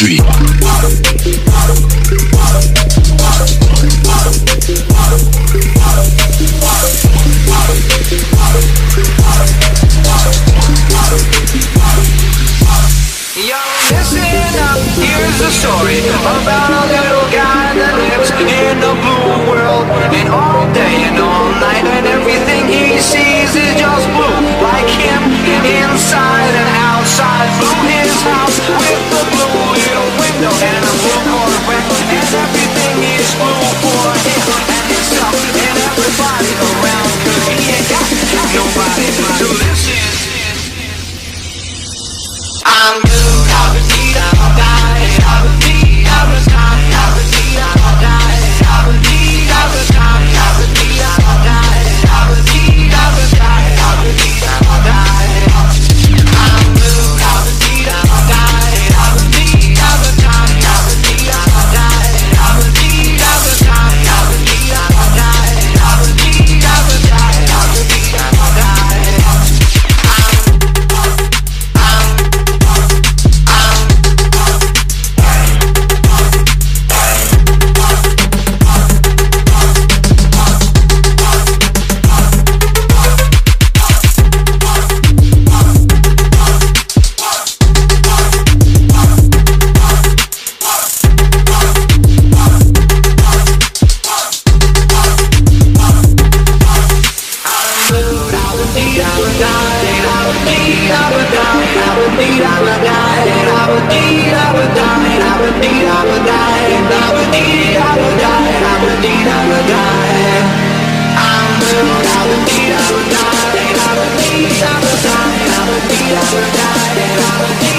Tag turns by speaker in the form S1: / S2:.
S1: street.
S2: Yo, listen up, here's a story about a little guy that lives in a blue world. And all day and all night and everything he sees is just blue. Like him, inside and outside. Blue his house with the blue little window and a blue Corvette. And everything is blue for him and himself and everybody around. Cause he ain't got nobody to listen. I'm blue, I would die, I would die, I would die, I would die, I would die, I would die, I would die, I would die, I would die, I would die, I would die, I would die. I'm blue, I would die, I would die, I would die, I would die, I would die, I would die, I would die, I would die, I would die, I would die, I would die, I would die, I would die. I would die.